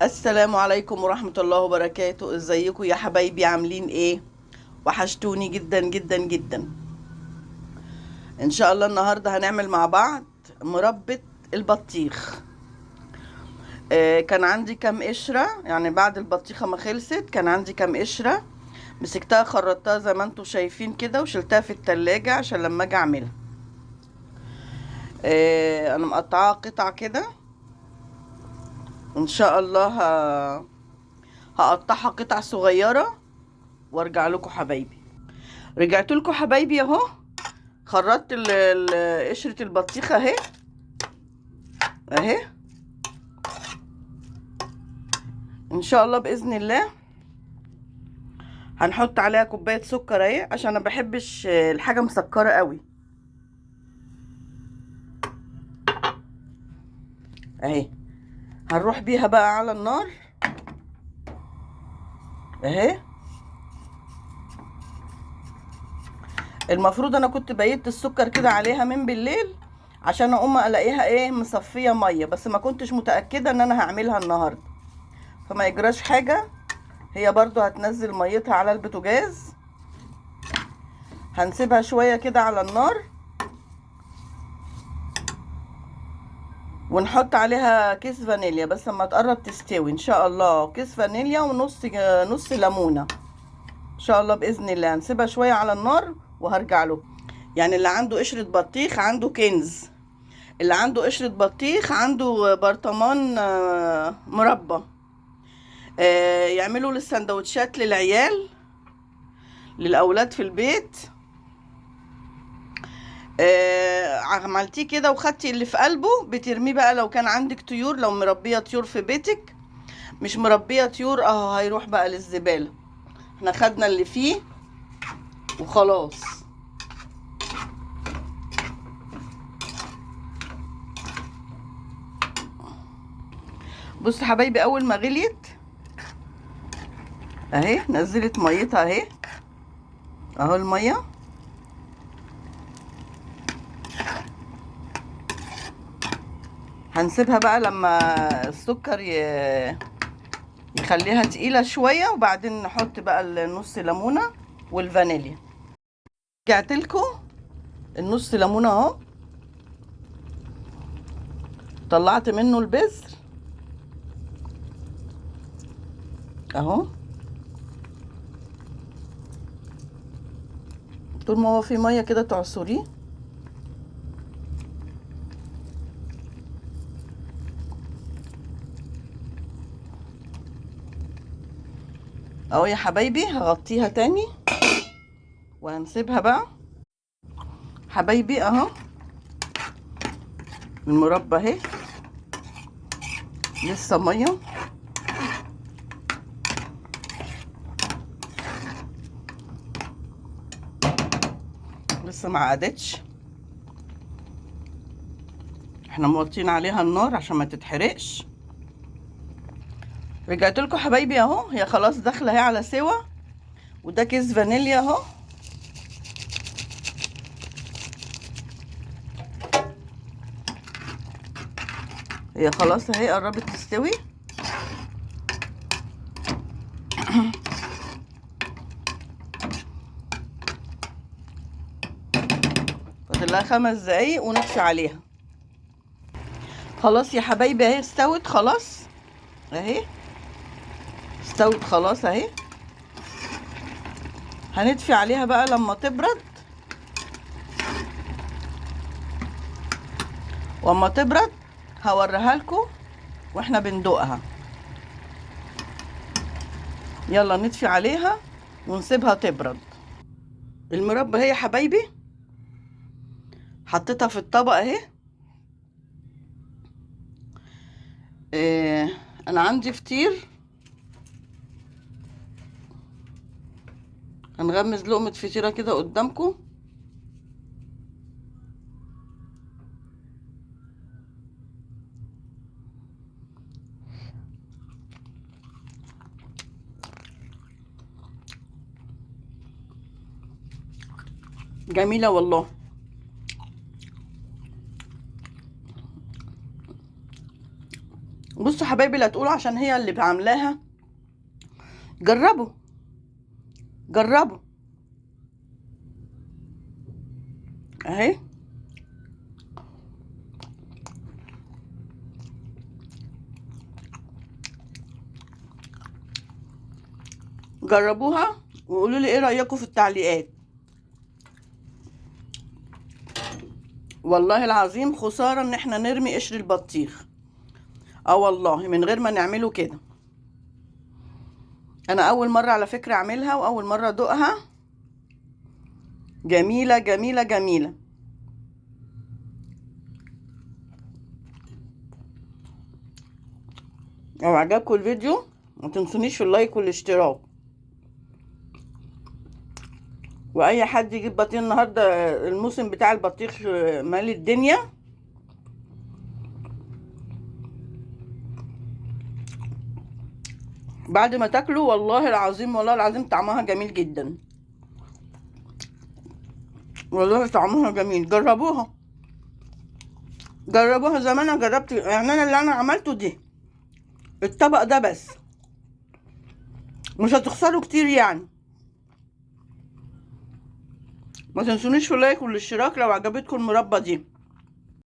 السلام عليكم ورحمة الله وبركاته. ازيكم يا حبايبي؟ عاملين ايه؟ وحشتوني جدا جدا جدا. ان شاء الله النهاردة هنعمل مع بعض مربى البطيخ. كان عندي كام قشرة، يعني بعد البطيخة ما خلصت كان عندي كام قشرة، مسكتها خرطتها زي ما انتم شايفين كده وشلتها في التلاجة عشان لما اجي اعملها. انا مقطعاها قطع كده. ان شاء الله هقطعها قطع صغيرة وارجع لكم حبايبي. رجعت لكم حبايبي اهو. خرطت قشرة البطيخة اهي اهي. ان شاء الله بإذن الله هنحط عليها كوباية سكر اهي، عشان انا بحبش الحاجة مسكرة قوي اهي. هنروح بيها بقى على النار اهي. المفروض انا كنت بيت السكر كده عليها من بالليل عشان اقوم الاقيها ايه مصفية مية، بس ما كنتش متأكدة ان انا هعملها النهاردة، فما يجراش حاجة. هي برضو هتنزل ميتها على البوتاجاز. هنسيبها شوية كده على النار ونحط عليها كيس فانيليا بس لما تقرب تستوي ان شاء الله. كيس فانيليا ونص ليمونة ان شاء الله باذن الله. هنسيبها شوية على النار وهرجع له. يعني اللي عنده قشرة بطيخ عنده كنز، اللي عنده قشرة بطيخ عنده برطمان مربى. يعملوا للسندوتشات للعيال للاولاد في البيت. عملتيه كده وخدتي اللي في قلبه بترميه بقى. لو كان عندك طيور، لو مربيه طيور في بيتك، مش مربيه طيور اهو هيروح بقى للزباله. احنا خدنا اللي فيه وخلاص. بص يا حبايبي، اول ما غليت اهي نزلت ميتها اهي اهو الميه. هنسيبها بقى لما السكر يخليها تقيله شويه، وبعدين نحط بقى النص ليمونه والفانيليا. رجعت لكم النص ليمونه اهو، طلعت منه البذر اهو. طول ما هو في ميه كده تعصريه اهو يا حبايبي. هغطيها تاني وهنسيبها بقى حبايبي اهو. المربى اهي لسه ميه، لسه ما عادتش. احنا موطين عليها النار عشان ما تتحرقش. رجعت لكم حبايبي اهو، هي خلاص داخله اهي على سوا. وده كيس فانيليا اهو. هي خلاص اهي قربت تستوي. فاضل لها 5 دقايق ونطفي عليها. خلاص يا حبايبي اهي استوت خلاص اهي. استوت خلاص اهي. هنطفي عليها بقى لما تبرد، واما تبرد هوريها لكم واحنا بندوقها. يلا نطفي عليها ونسيبها تبرد. المربى اهي يا حبايبي، حطيتها في الطبق اهي. انا عندي فطير، هنغمز لقمة فطيرة كده قدامكم. جميلة والله. بصوا حبايبي حبايبي لا تقولوا عشان هي اللي عاملاها، جربوا جربوا اهي. جربوها وقولوا لي ايه رأيكم في التعليقات. والله العظيم خسارة ان احنا نرمي قشر البطيخ، اه والله من غير ما نعمله كده. انا اول مرة على فكرة اعملها واول مرة ادوقها، جميلة جميلة جميلة. لو عجبكم الفيديو ما تنسونيش في اللايك والاشتراك. واي حد يجيب بطيخ النهارده، الموسم بتاع البطيخ مالي الدنيا. بعد ما تاكلوا والله العظيم والله العظيم طعمها جميل جدا، والله طعمها جميل. جربوها جربوها زي ما انا جربت. يعني انا اللي انا عملته دي الطبق ده بس، مش هتخسروا كتير يعني. ما تنسونيش في اللايك والاشتراك لو عجبتكم المربى دي.